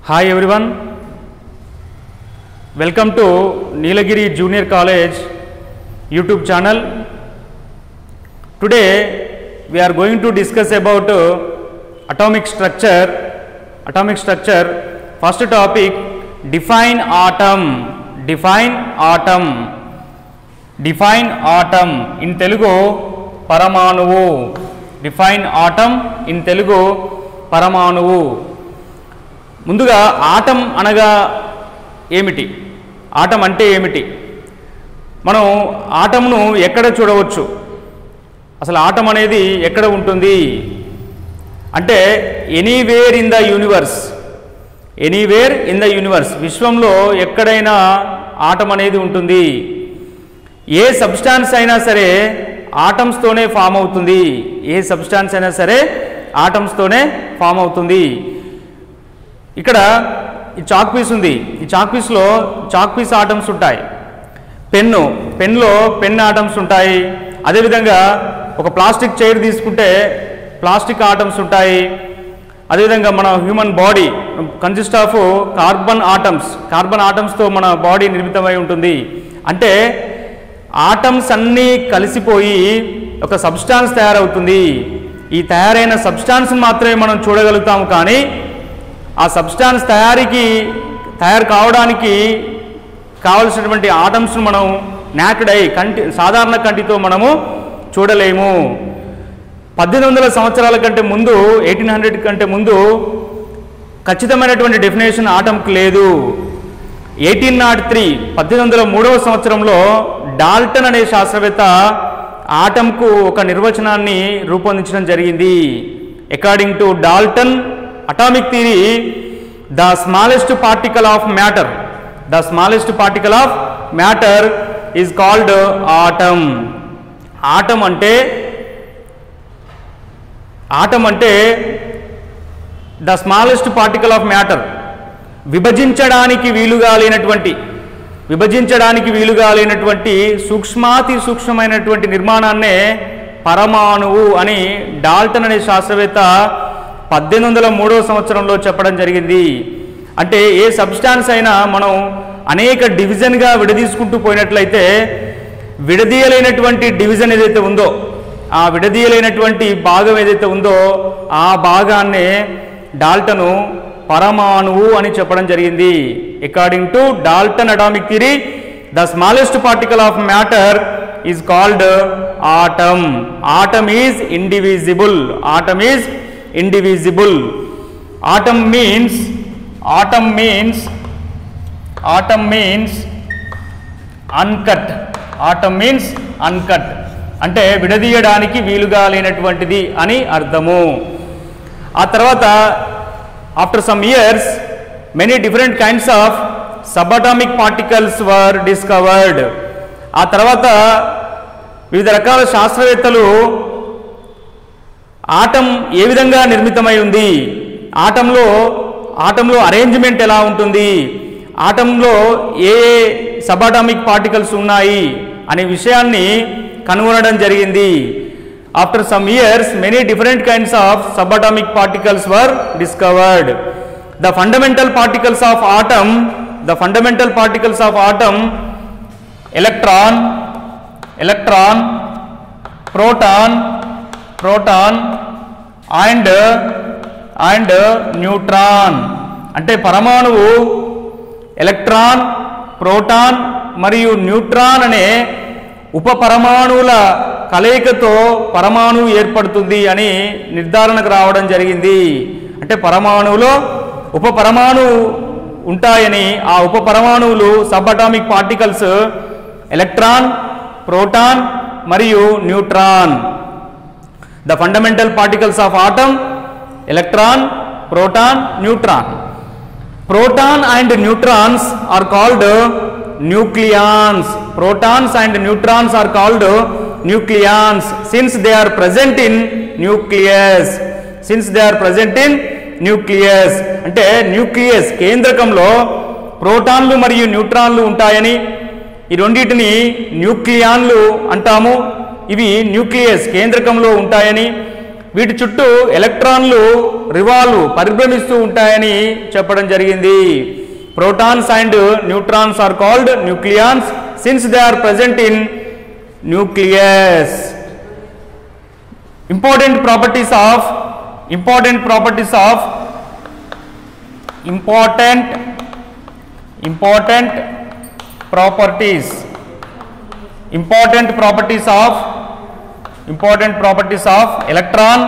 Hi everyone, welcome to Nilagiri Junior College YouTube channel. Today we are going to discuss about atomic structure. First topic, define atom. In Telugu paramanuvu. Define atom in Telugu paramanuvu. ముందుగా atom అనగా ఏమిటి, atom అంటే ఏమిటి, మనం ఆటంను ఎక్కడ చూడవచ్చు, అసలు atom అనేది ఎక్కడ ఉంటుంది అంటే ఎనీవేర్ ఇన్ ద యూనివర్స్, విశ్వంలో ఎక్కడైనా ఆటం అనేది ఉంటుంది. ఏ సబ్స్టాన్స్ అయినా సరే ఆటమ్స్తోనే ఫామ్ అవుతుంది. ఇక్కడ ఈ చాక్ పీస్ ఉంది, ఈ చాక్ పీస్లో చాక్ పీస్ ఆటమ్స్ ఉంటాయి. పెన్లో పెన్ ఆటమ్స్ ఉంటాయి. అదేవిధంగా ఒక ప్లాస్టిక్ చైర్ తీసుకుంటే ప్లాస్టిక్ ఆటమ్స్ ఉంటాయి. అదేవిధంగా మన human body consist of carbon ఆటమ్స్తో మన బాడీ నిర్మితమై ఉంటుంది. అంటే ఆటమ్స్ అన్నీ కలిసిపోయి ఒక సబ్స్టాన్స్ తయారవుతుంది. ఈ తయారైన సబ్స్టాన్స్ని మాత్రమే మనం చూడగలుగుతాము, కానీ ఆ సబ్స్టాన్స్ తయారు కావడానికి కావలసినటువంటి ఆటమ్స్ను మనం నాకెడ్ ఐ సాధారణ కంటితో మనము చూడలేము. 1800 సంవత్సరాల కంటే ముందు, 1800 కంటే ముందు ఖచ్చితమైనటువంటి డెఫినేషన్ ఆటంకు లేదు. 1803వ సంవత్సరంలో డాల్టన్ అనే శాస్త్రవేత్త ఆటంకు ఒక నిర్వచనాన్ని రూపొందించడం జరిగింది. According to Dalton atomic theory, the smallest particle of matter is called atom. Atom అంటే the smallest particle of matter, విభజించడానికి వీలుగా లేనటువంటి సూక్ష్మాతి సూక్ష్మమైనటువంటి నిర్మాణాన్నే పరమాణువు అని డాల్టన్ అనే శాస్త్రవేత్త 1803వ సంవత్సరంలో చెప్పడం జరిగింది. అంటే ఏ సబ్స్టాన్స్ అయినా మనం అనేక డివిజన్గా విడదీసుకుంటూ పోయినట్లయితే విడదీయలేనటువంటి డివిజన్ ఏదైతే ఉందో, ఆ విడదీయలేనటువంటి భాగం ఏదైతే ఉందో ఆ భాగాన్నే డాల్టను పరమాణువు అని చెప్పడం జరిగింది. According to Dalton atomic theory, the smallest particle of matter is called atom. Atom is indivisible. Atom means uncut. అంటే విడదీయడానికి వీలుగా లేనటువంటిది అని అర్థము. ఆ తర్వాత after some years many different kinds of subatomic particles were discovered. ఆ తర్వాత వివిధ రకాల శాస్త్రవేత్తలు ఆటం ఏ విధంగా నిర్మితమై ఉంది, ఆటంలో అరేంజ్మెంట్ ఎలా ఉంటుంది, ఆటంలో ఏ సబాటామిక్ పార్టికల్స్ ఉన్నాయి అనే విషయాన్ని కనుగొనడం జరిగింది. After some years many different kinds of subatomic particles were discovered. The fundamental particles of atom electron, proton and neutron. అంటే పరమాణువు ఎలక్ట్రాన్, ప్రోటాన్ మరియు న్యూట్రాన్ అనే ఉప పరమాణువుల కలయికతో పరమాణువు ఏర్పడుతుంది అని నిర్ధారణకు రావడం జరిగింది. అంటే పరమాణువులో ఉప పరమాణువు ఉంటాయని, ఆ ఉప పరమాణువులు sub atomic particles electron, proton మరియు neutron. The fundamental particles of atom, electron, proton, neutron. Proton and neutrons are called nucleons. Protons and neutrons are called nucleons since they are present in nucleus. అంటే nucleus కేంద్రకంలో ప్రోటాన్లు మరియు న్యూట్రాన్లు ఉంటాయని, ఈ రెండింటిని న్యూక్లియాన్లు అంటాము. ఇవి nucleus కేంద్రకంలో ఉంటాయని, వీటి చుట్టూ ఎలక్ట్రాన్లు పరిభ్రమిస్తూ ఉంటాయని చెప్పడం జరిగింది. Protons and neutrons are called nucleons since they are present in nucleus. Important properties of electron,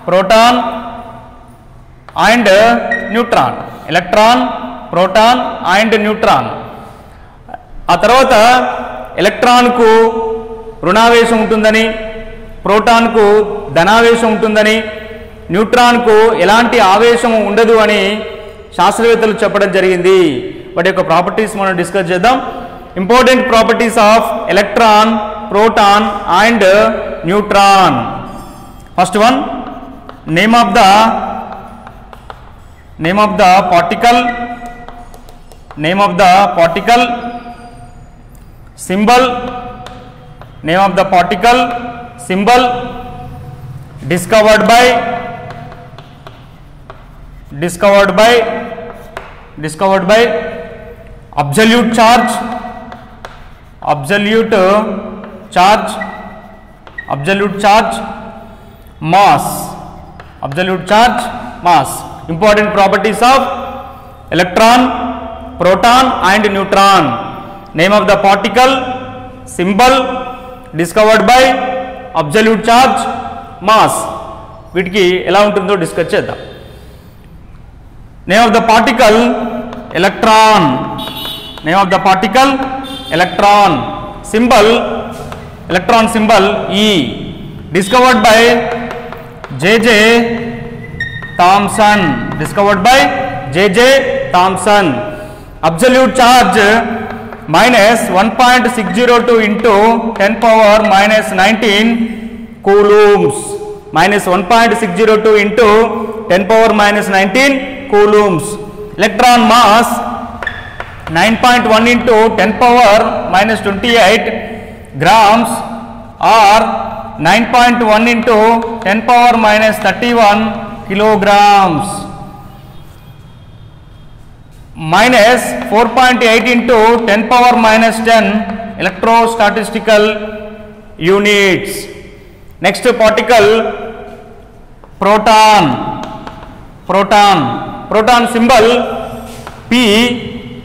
proton and neutron. ఆ తర్వాత ఎలక్ట్రాన్కు రుణావేశం ఉంటుందని, ప్రోటాన్కు ధనావేశం ఉంటుందని, న్యూట్రాన్కు ఎలాంటి ఆవేశం ఉండదు అని శాస్త్రవేత్తలు చెప్పడం జరిగింది. వాటి యొక్క ప్రాపర్టీస్ మనం డిస్కస్ చేద్దాం. Important properties of electron, proton and neutron. First one, name of the particle, symbol, name of the particle, symbol, discovered by absolute charge, mass. Important properties of electron, proton and neutron. Name of the particle, symbol, discovered by absolute charge, mass. వీటికి ఎలా ఉంటుందో discuss చేద్దాం. Name of the particle electron, symbol electron symbol E, discovered by J.J. Thomson. Absolute charge minus 1.602 into 10 power minus 19 coulombs. Minus 1.602 into 10 power minus 19 coulombs. Electron mass 9.1 into 10 power minus 28 grams or 9.1 into 10 power minus 31 kilograms. Minus 4.8 into 10 power minus 10 electrostatistical units. Next particle, proton symbol P.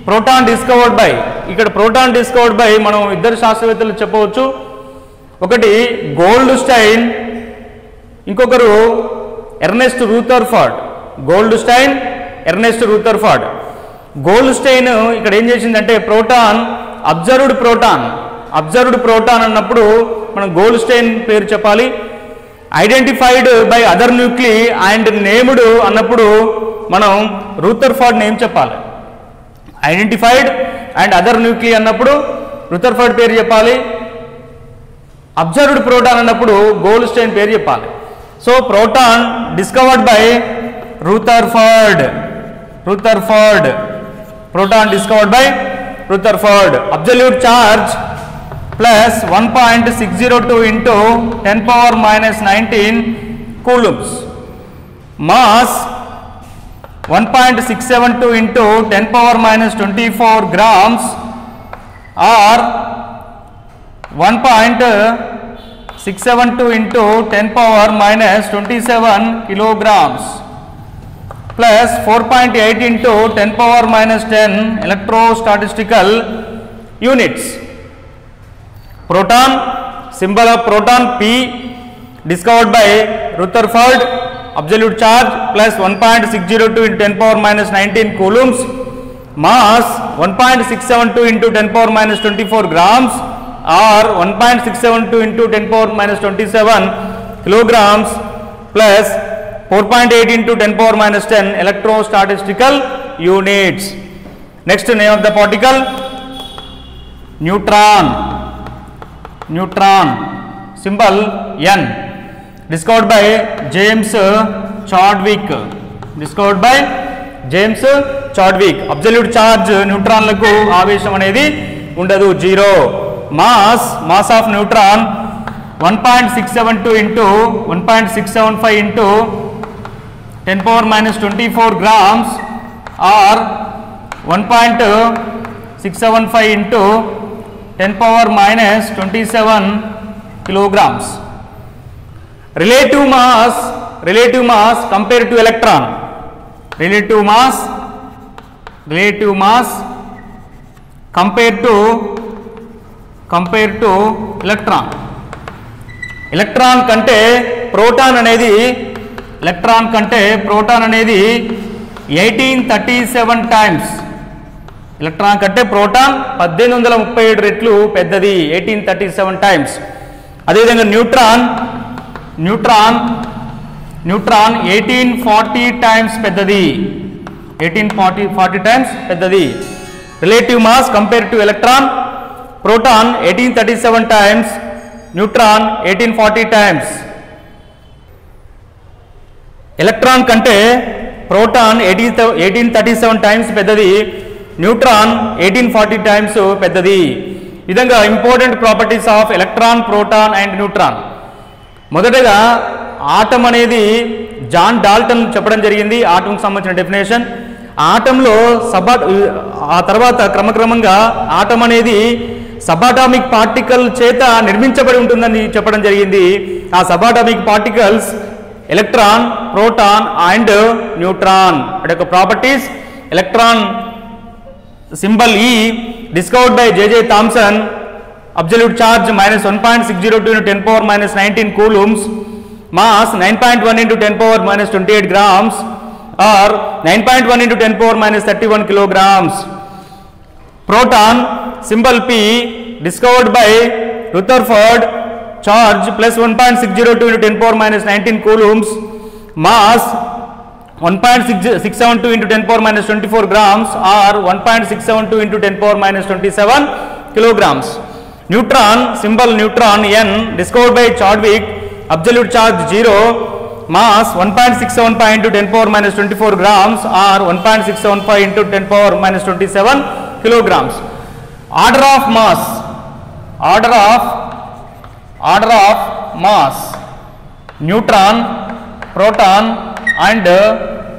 proton discovered by, ఇక్కడ proton discovered by మనం ఇద్దరు శాస్త్రవేత్తలు చెప్పవచ్చు. ఒకటి gold stain, ఇంకొకరు Ernest Rutherford. Gold stain ఇక్కడ ఏం చేసిందంటే ప్రోటాన్ అబ్జర్వ్డ్ ప్రోటాన్ అన్నప్పుడు మనం గోల్డ్ స్టైన్ పేరు చెప్పాలి. Identified by other nuclei and named అన్నప్పుడు మనం రూథర్ఫర్డ్ నేమ్ చెప్పాలి. ఐడెంటిఫైడ్ అండ్ అదర్ న్యూక్లీ అన్నప్పుడు రూథర్ఫర్డ్ పేరు చెప్పాలి. అబ్జర్వ్డ్ ప్రోటాన్ అన్నప్పుడు గోల్డ్ స్టైన్ పేరు చెప్పాలి. So proton discovered by Rutherford. Absolute charge plus 1.602 into 10 power minus 19 coulombs. Mass 1.672 into 10 power minus 24 grams or 1.672 into 10 power minus 27 kilograms plus 4.8 into 10 power minus 10 electrostatistical units. Proton, symbol of proton P, discovered by Rutherford. Absolute charge plus 1.602 into 10 power minus 19 coulombs. Mass 1.672 into 10 power minus 24 grams or 1.672 into 10 power minus 27 kilograms plus 4.8 into 10 power minus 10 electrostatistical units. Next, name of the particle, neutron. Symbol N, discovered by James Chadwick. Absolute charge న్యూట్రాన్లకు ఆవేశం అనేది ఉండదు, 0. Mass of neutron 1.672 into 1.675 into 10 power minus 24 grams or 1.675 into 10 power minus 27 kilograms. Relative mass compared to electron. Relative mass compared to electron. Electron కంటే proton అనేది 1837 times. Electron కంటే proton 1837 రెట్లు పెద్దది, 1837 times. అదేవిధంగా neutron 1840 times పెద్దది, 1840 times పెద్దది. Relative mass compare to electron, proton 1837 times, neutron 1840 times. Electron కంటే proton 1837 times పెద్దది, న్యూట్రాన్ 1840 టైమ్స్ పెద్దది. ఈ విధంగా important properties of electron, proton and neutron. మొదటగా ఆటం అనేది జాన్ డాల్టన్ చెప్పడం జరిగింది, ఆటంకు సంబంధించిన డెఫినేషన్. ఆటంలో ఆ తర్వాత క్రమక్రమంగా ఆటం అనేది సబాటామిక్ పార్టికల్ చేత నిర్మించబడి ఉంటుందని చెప్పడం జరిగింది. ఆ subatomic particles electron, proton and neutron. అంటే యొక్క properties, electron symbol E discovered by J.J. Thomson, absolute charge -1.602 into 10 power minus 19 coulombs, mass 9.1 into 10 power minus 28 grams or 9.1 into 10 power minus 31 kilograms. Proton symbol P discovered by Rutherford, charge plus 1.602 into 10 power minus 19 coulombs, mass 1.672 into 10 power minus 24 grams or 1.672 into 10 power minus 27 kilograms. Neutron symbol neutron N discovered by Chadwick, absolute charge 0, mass 1.675 into 10 power minus 24 grams or 1.675 into 10 power minus 27 kilograms. Order of mass, neutron, proton and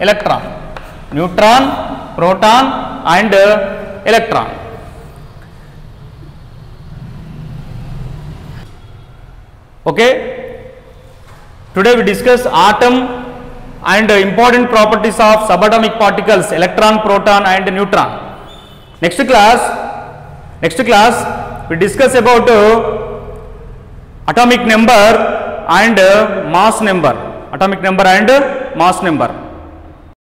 electron. Neutron, proton and electron. Okay, today we discuss atom and important properties of subatomic particles electron, proton and neutron. Next class we discuss about atomic number and mass number.